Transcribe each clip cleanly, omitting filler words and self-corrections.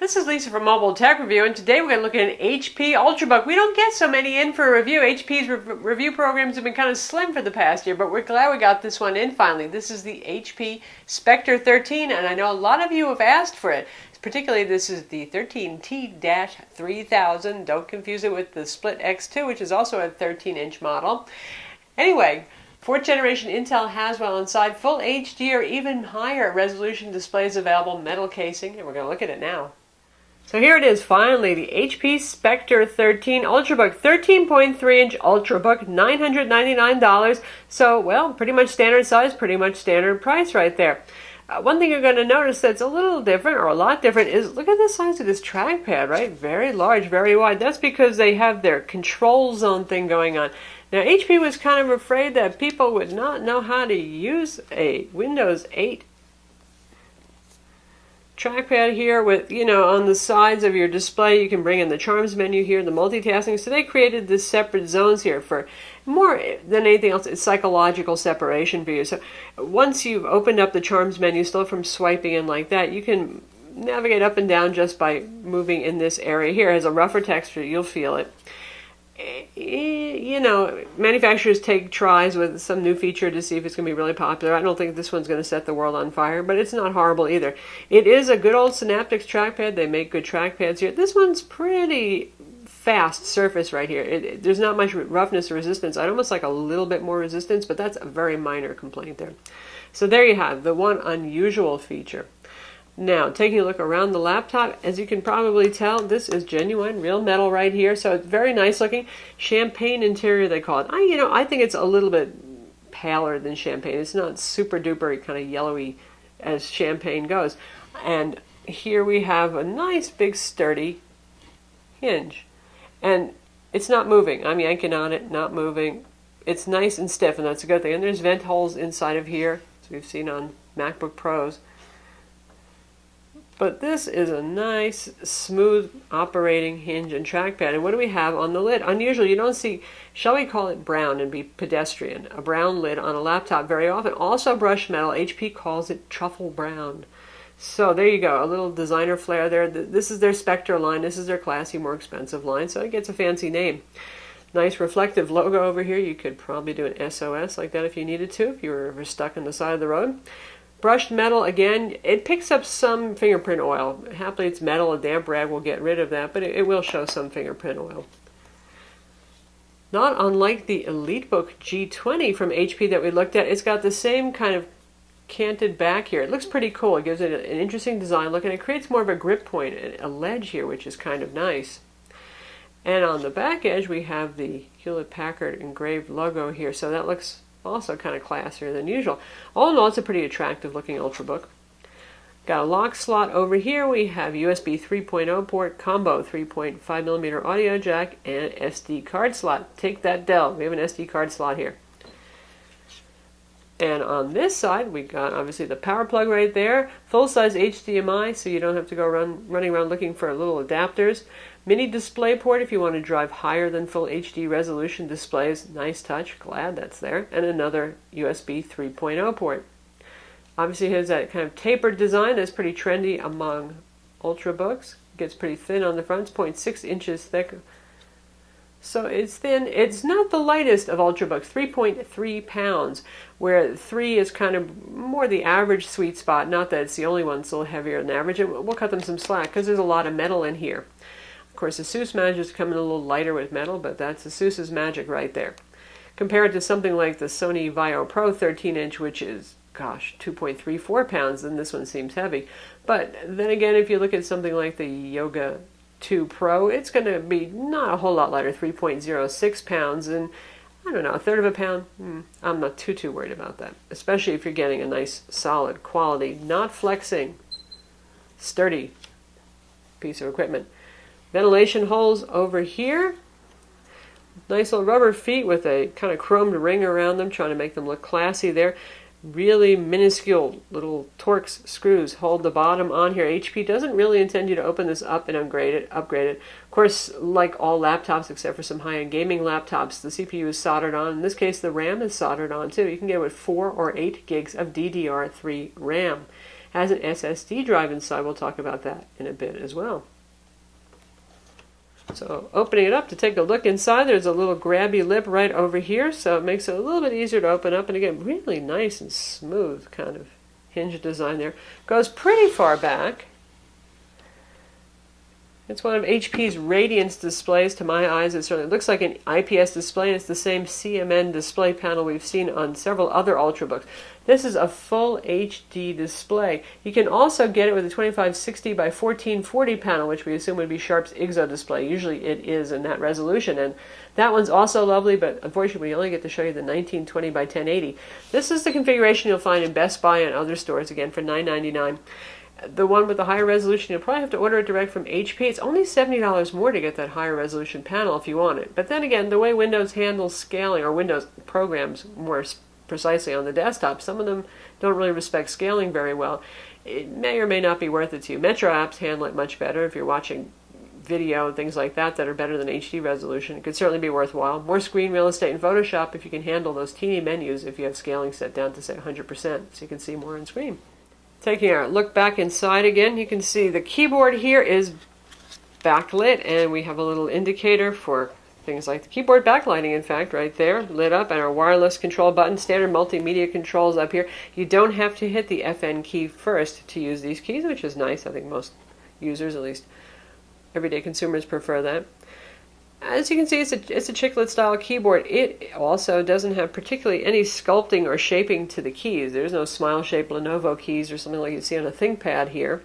This is Lisa from Mobile Tech Review, and today we're going to look at an HP Ultrabook. We don't get so many in for a review. HP's review programs have been kind of slim for the past year, but we're glad we got this one in finally. This is the HP Spectre 13, and I know a lot of you have asked for it. Particularly, this is the 13T-3000. Don't confuse it with the Split X2, which is also a 13-inch model. Anyway, 4th generation Intel Haswell inside, full HD or even higher resolution displays available, metal casing, and we're going to look at it now. So here it is, finally, the HP Spectre 13 Ultrabook, 13.3-inch Ultrabook, $999. So, well, pretty much standard size, pretty much standard price right there. One thing you're going to notice that's a little different, or a lot different, is look at the size of this trackpad, right? Very large, very wide. That's because they have their control zone thing going on. Now, HP was kind of afraid that people would not know how to use a Windows 8 trackpad here with, on the sides of your display. You can bring in the charms menu here, the multitasking. So they created this separate zones here for more than anything else, it's psychological separation for you. So once you've opened up the charms menu, still from swiping in like that, you can navigate up and down just by moving in this area here. It has a rougher texture, you'll feel it. Manufacturers take tries with some new feature to see if it's going to be really popular. I don't think this one's going to set the world on fire, but it's not horrible either. It is a good old Synaptics trackpad. They make good trackpads here. This one's pretty fast surface right here. There's not much roughness or resistance. I'd almost like a little bit more resistance, but that's a very minor complaint there. So there you have the one unusual feature. Now, taking a look around the laptop, as you can probably tell, this is genuine, real metal right here. So it's very nice looking. Champagne interior, they call it. I think it's a little bit paler than champagne. It's not super duper kind of yellowy as champagne goes. And here we have a nice big sturdy hinge. And it's not moving. I'm yanking on it, not moving. It's nice and stiff, and that's a good thing. And there's vent holes inside of here, as we've seen on MacBook Pros. But this is a nice, smooth operating hinge and trackpad. And what do we have on the lid? Unusual, you don't see, shall we call it brown and be pedestrian, a brown lid on a laptop very often. Also brushed metal, HP calls it truffle brown. So there you go, a little designer flair there. This is their Spectre line, this is their classy, more expensive line, so it gets a fancy name. Nice reflective logo over here. You could probably do an SOS like that if you needed to, if you were ever stuck on the side of the road. Brushed metal, again, it picks up some fingerprint oil. Happily it's metal, a damp rag will get rid of that, but it will show some fingerprint oil. Not unlike the EliteBook G20 from HP that we looked at, it's got the same kind of canted back here. It looks pretty cool. It gives it an interesting design look, and it creates more of a grip point, a ledge here, which is kind of nice. And on the back edge, we have the Hewlett-Packard engraved logo here, so that looks also kind of classier than usual. All in all, it's a pretty attractive looking Ultrabook. Got a lock slot over here. We have USB 3.0 port, combo 3.5mm audio jack, and SD card slot. Take that, Dell. We have an SD card slot here. And on this side, we got obviously the power plug right there. Full-size HDMI, so you don't have to go running around looking for little adapters. Mini display port if you want to drive higher than full HD resolution displays. Nice touch, glad that's there. And another USB 3.0 port. Obviously it has that kind of tapered design that's pretty trendy among Ultrabooks. It gets pretty thin on the front, it's 0.6 inches thick. So it's thin. It's not the lightest of Ultrabooks, 3.3 pounds, where 3 is kind of more the average sweet spot. Not that it's the only one, it's a little heavier than average. And we'll cut them some slack because there's a lot of metal in here. Of course, ASUS manages to come in a little lighter with metal, but that's ASUS's magic right there. Compared to something like the Sony Vaio Pro 13-inch, which is, 2.34 pounds, then this one seems heavy. But then again, if you look at something like the Yoga 2 Pro, it's going to be not a whole lot lighter, 3.06 pounds, and I don't know, a third of a pound. I'm not too worried about that, especially if you're getting a nice, solid, quality, not flexing, sturdy piece of equipment. Ventilation holes over here. Nice little rubber feet with a kind of chromed ring around them, trying to make them look classy there. Really minuscule little Torx screws hold the bottom on here. HP doesn't really intend you to open this up and upgrade it. Of course, like all laptops except for some high-end gaming laptops, the CPU is soldered on. In this case, the RAM is soldered on too. You can get it with 4 or 8 gigs of DDR3 RAM. Has an SSD drive inside. We'll talk about that in a bit as well. So opening it up to take a look inside, there's a little grabby lip right over here, so it makes it a little bit easier to open up. And again, really nice and smooth kind of hinge design there. Goes pretty far back. It's one of HP's Radiance displays. To my eyes, it certainly looks like an IPS display, and it's the same CMN display panel we've seen on several other Ultrabooks. This is a full HD display. You can also get it with a 2560 by 1440 panel, which we assume would be Sharp's IGZO display. Usually it is in that resolution, and that one's also lovely, but unfortunately we only get to show you the 1920 by 1080. This is the configuration you'll find in Best Buy and other stores, again for $9.99. The one with the higher resolution, you'll probably have to order it direct from HP. It's only $70 more to get that higher resolution panel if you want it. But then again, the way Windows handles scaling, or Windows programs more precisely on the desktop, some of them don't really respect scaling very well. It may or may not be worth it to you. Metro apps handle it much better if you're watching video and things like that are better than HD resolution. It could certainly be worthwhile. More screen real estate in Photoshop if you can handle those teeny menus if you have scaling set down to say 100%, so you can see more on screen. Taking our look back inside again, you can see the keyboard here is backlit, and we have a little indicator for things like the keyboard backlighting, in fact, right there, lit up, and our wireless control button, standard multimedia controls up here. You don't have to hit the FN key first to use these keys, which is nice. I think most users, at least everyday consumers, prefer that. As you can see, it's a chiclet style keyboard. It also doesn't have particularly any sculpting or shaping to the keys. There's no smile shape Lenovo keys or something like you see on a ThinkPad here.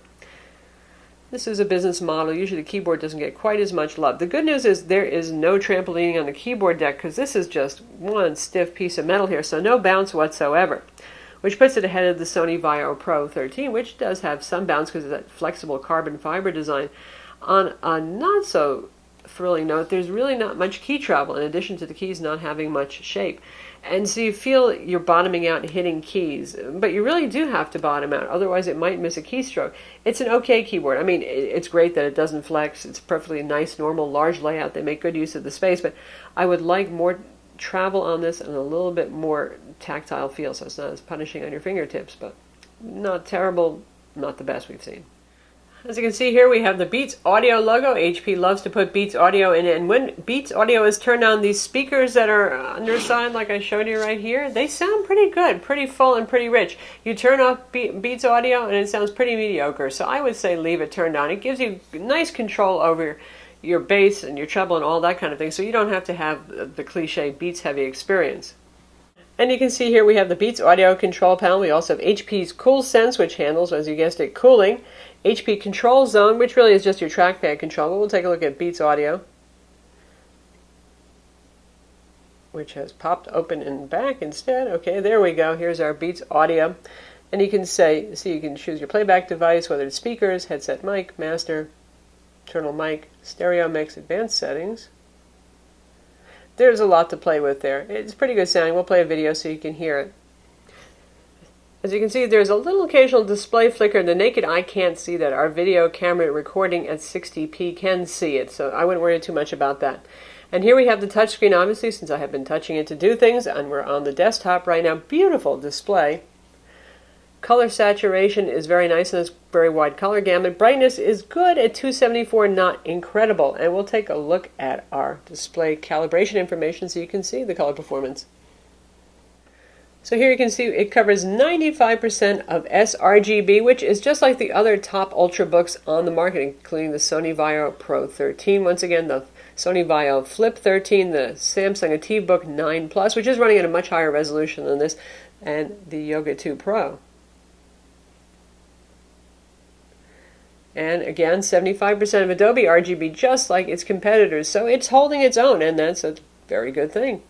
This is a business model. Usually the keyboard doesn't get quite as much love. The good news is there is no trampolining on the keyboard deck, because this is just one stiff piece of metal here, so no bounce whatsoever, which puts it ahead of the Sony Vaio Pro 13, which does have some bounce because of that flexible carbon fiber design. On a not so thrilling note, there's really not much key travel in addition to the keys not having much shape. And so you feel you're bottoming out and hitting keys, but you really do have to bottom out, otherwise it might miss a keystroke. It's an okay keyboard. I mean, it's great that it doesn't flex. It's perfectly nice, normal, large layout. They make good use of the space, but I would like more travel on this and a little bit more tactile feel, so it's not as punishing on your fingertips, but not terrible, not the best we've seen. As you can see here, we have the Beats Audio logo. HP loves to put Beats Audio in it. And when Beats Audio is turned on, these speakers that are underside, like I showed you right here, they sound pretty good, pretty full and pretty rich. You turn off Beats Audio and it sounds pretty mediocre. So I would say leave it turned on. It gives you nice control over your bass and your treble and all that kind of thing, so you don't have to have the cliche Beats heavy experience. And you can see here we have the Beats Audio control panel. We also have HP's Cool Sense, which handles, as you guessed it, cooling. HP Control Zone, which really is just your trackpad control. But we'll take a look at Beats Audio, which has popped open and back instead. Okay, there we go. Here's our Beats Audio. And you can you can choose your playback device, whether it's speakers, headset mic, master, internal mic, stereo mix, advanced settings. There's a lot to play with there. It's pretty good sounding. We'll play a video so you can hear it. As you can see, there's a little occasional display flicker. The naked eye can't see that. Our video camera recording at 60p can see it, so I wouldn't worry too much about that. And here we have the touchscreen, obviously, since I have been touching it to do things, and we're on the desktop right now. Beautiful display. Color saturation is very nice in this very wide color gamut. Brightness is good at 274, not incredible. And we'll take a look at our display calibration information so you can see the color performance. So here you can see it covers 95% of sRGB, which is just like the other top Ultrabooks on the market, including the Sony Vaio Pro 13. Once again, the Sony Vaio Flip 13, the Samsung ATIVbook 9 Plus, which is running at a much higher resolution than this, and the Yoga 2 Pro. And again, 75% of Adobe RGB, just like its competitors. So it's holding its own, and that's a very good thing.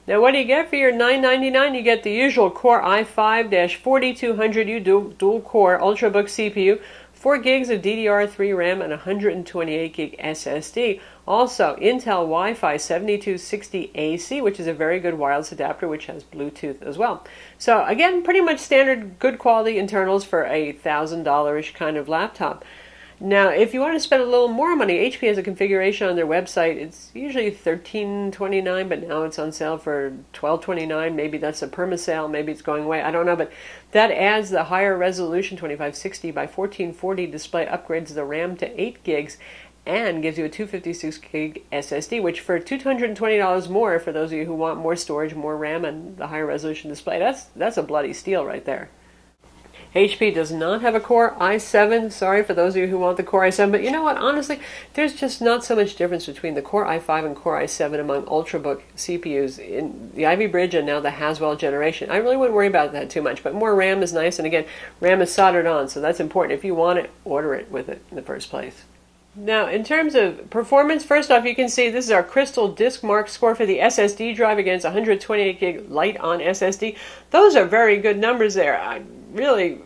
Now, what do you get for your $9.99? You get the usual Core i5-4200U dual-core Ultrabook CPU, 4 gigs of DDR3 RAM, and 128 gig SSD. Also, Intel Wi-Fi 7260AC, which is a very good wireless adapter, which has Bluetooth as well. So again, pretty much standard good quality internals for a $1,000-ish kind of laptop. Now, if you want to spend a little more money, HP has a configuration on their website. It's usually $13.29, but now it's on sale for $12.29. Maybe that's a perma sale. Maybe it's going away. I don't know, but that adds the higher resolution 2560 by 1440 display, upgrades the RAM to 8 gigs, and gives you a 256 gig SSD, which for $220 more, for those of you who want more storage, more RAM, and the higher resolution display, that's a bloody steal right there. HP does not have a Core i7. Sorry for those of you who want the Core i7, but you know what? Honestly, there's just not so much difference between the Core i5 and Core i7 among Ultrabook CPUs in the Ivy Bridge and now the Haswell generation. I really wouldn't worry about that too much, but more RAM is nice, and again, RAM is soldered on, so that's important. If you want it, order it with it in the first place. Now, in terms of performance, first off, you can see this is our Crystal Disk Mark score for the SSD drive against 128 gig light on SSD. Those are very good numbers there. I'm really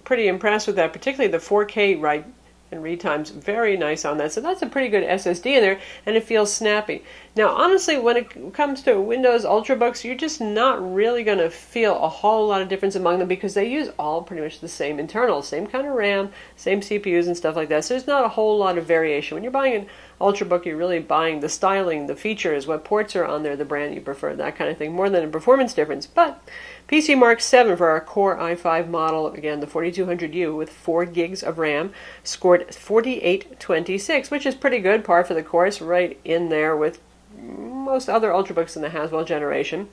pretty impressed with that, particularly the 4K write and read times. Very nice on that. So that's a pretty good SSD in there, and it feels snappy. Now, honestly, when it comes to Windows Ultrabooks, you're just not really going to feel a whole lot of difference among them because they use all pretty much the same internals, same kind of RAM, same CPUs and stuff like that. So there's not a whole lot of variation. When you're buying an Ultrabook, you're really buying the styling, the features, what ports are on there, the brand you prefer, that kind of thing, more than a performance difference. But PC Mark 7 for our Core i5 model, again, the 4200U with 4 gigs of RAM, scored 4826, which is pretty good, par for the course, right in there with most other Ultrabooks in the Haswell generation.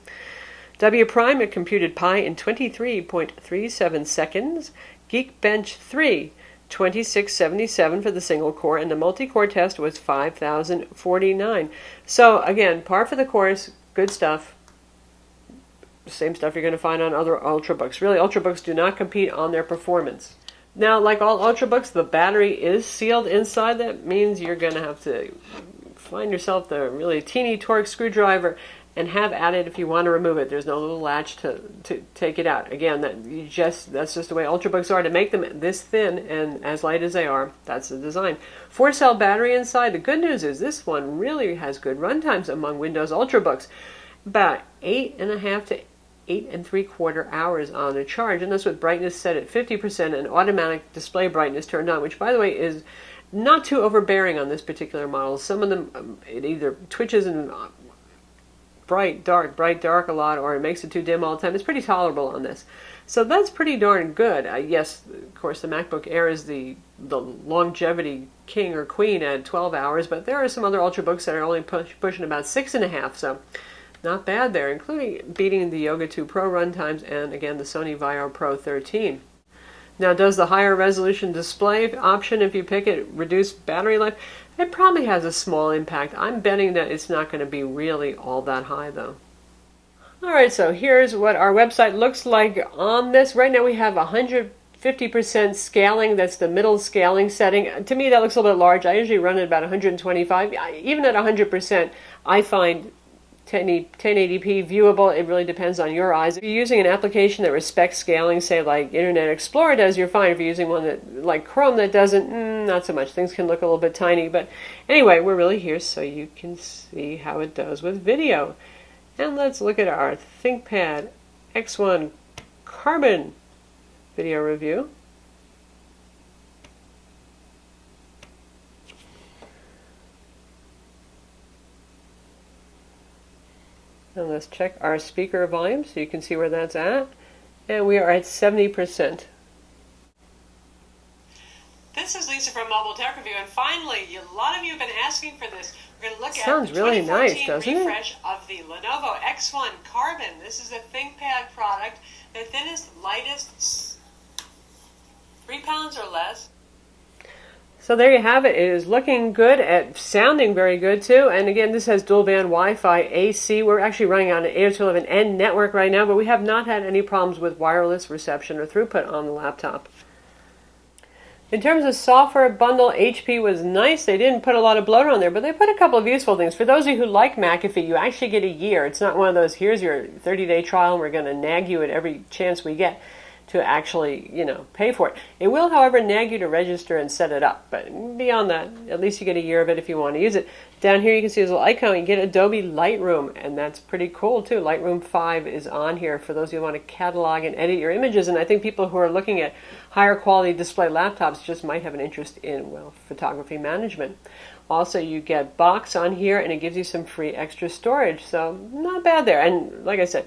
W Prime, it computed Pi in 23.37 seconds. Geekbench 3, 2677 for the single core, and the multi-core test was 5049. So again, par for the course, good stuff. Same stuff you're going to find on other Ultrabooks. Really, Ultrabooks do not compete on their performance. Now, like all Ultrabooks, the battery is sealed inside. That means you're going to have to find yourself the really teeny torque screwdriver and have at it if you want to remove it. There's no little latch to take it out. Again, that's just the way Ultrabooks are. To make them this thin and as light as they are, that's the design. 4-cell battery inside. The good news is this one really has good run times among Windows Ultrabooks. About 8.5 to 8.75 hours on a charge, and that's with brightness set at 50% and automatic display brightness turned on, which, by the way, is not too overbearing on this particular model. Some of them, it either twitches and bright, dark a lot, or it makes it too dim all the time. It's pretty tolerable on this. So that's pretty darn good. Yes, of course, the MacBook Air is the longevity king or queen at 12 hours, but there are some other Ultrabooks that are only pushing about 6.5, so not bad there, including beating the Yoga 2 Pro runtimes and, again, the Sony Vaio Pro 13. Now, does the higher resolution display option, if you pick it, reduce battery life? It probably has a small impact. I'm betting that it's not going to be really all that high, though. Alright, so here's what our website looks like on this. Right now we have 150% scaling. That's the middle scaling setting. To me, that looks a little bit large. I usually run at about 125. Even at 100%, I find 1080p viewable. It really depends on your eyes. If you're using an application that respects scaling, say like Internet Explorer does, you're fine. If you're using one that like Chrome that doesn't, not so much. Things can look a little bit tiny, but anyway, we're really here so you can see how it does with video. And let's look at our ThinkPad X1 Carbon video review. And let's check our speaker volume so you can see where that's at. And we are at 70%. This is Lisa from Mobile Tech Review, and finally, a lot of you have been asking for this. We're going to look at the 2014 refresh of the Lenovo X1 Carbon. This is a ThinkPad product. The thinnest, lightest, 3 pounds or less. So there you have it. It is looking good, at sounding very good too. And again, this has dual band Wi-Fi AC. We're actually running on an 802.11n network right now, but we have not had any problems with wireless reception or throughput on the laptop. In terms of software bundle, HP was nice. They didn't put a lot of bloat on there, but they put a couple of useful things. For those of you who like McAfee, you actually get a year. It's not one of those, here's your 30-day trial, and we're going to nag you at every chance we get. to actually, pay for it. It will, however, nag you to register and set it up. But beyond that, at least you get a year of it if you want to use it. Down here you can see this little icon. You get Adobe Lightroom, and that's pretty cool too. Lightroom 5 is on here for those who want to catalog and edit your images. And I think people who are looking at higher quality display laptops just might have an interest in, photography management. Also, you get Box on here, and it gives you some free extra storage. So not bad there. And like I said,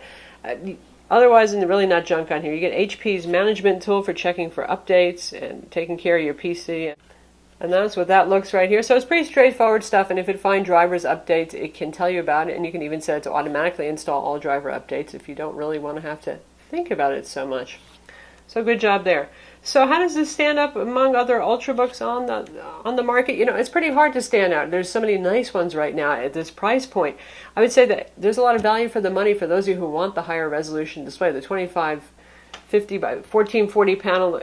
otherwise, really not junk on here. You get HP's management tool for checking for updates and taking care of your PC. And that's what that looks right here. So it's pretty straightforward stuff, and if it finds drivers updates, it can tell you about it, and you can even set it to automatically install all driver updates if you don't really want to have to think about it so much. So good job there. So how does this stand up among other Ultrabooks on the market? It's pretty hard to stand out. There's so many nice ones right now at this price point. I would say that there's a lot of value for the money for those of you who want the higher resolution display. The 2550 by 1440 panel,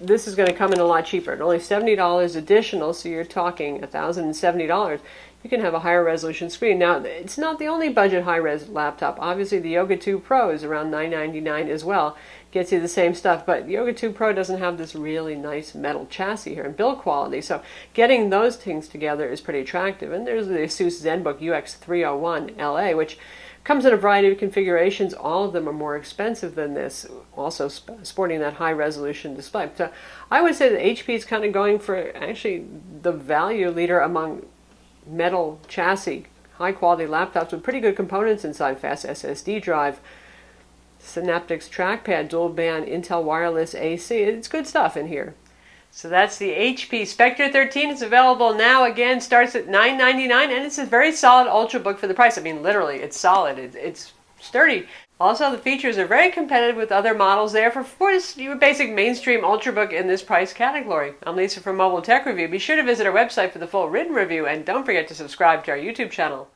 this is going to come in a lot cheaper. At only $70 additional, so you're talking $1,070. You can have a higher resolution screen. Now, it's not the only budget high-res laptop. Obviously, the Yoga 2 Pro is around $999 as well. Gets you the same stuff, but Yoga 2 Pro doesn't have this really nice metal chassis here and build quality. So getting those things together is pretty attractive. And there's the Asus ZenBook UX301 LA, which comes in a variety of configurations. All of them are more expensive than this, also sporting that high resolution display. So I would say that HP is kind of going for actually the value leader among metal chassis, high quality laptops with pretty good components inside, fast SSD drive, Synaptics trackpad, dual band, Intel wireless AC. It's good stuff in here. So that's the HP Spectre 13. It's available now. Again, starts at $999, and it's a very solid Ultrabook for the price. I mean, literally, it's solid. It's sturdy. Also, the features are very competitive with other models there for your basic mainstream Ultrabook in this price category. I'm Lisa from Mobile Tech Review. Be sure to visit our website for the full written review, and don't forget to subscribe to our YouTube channel.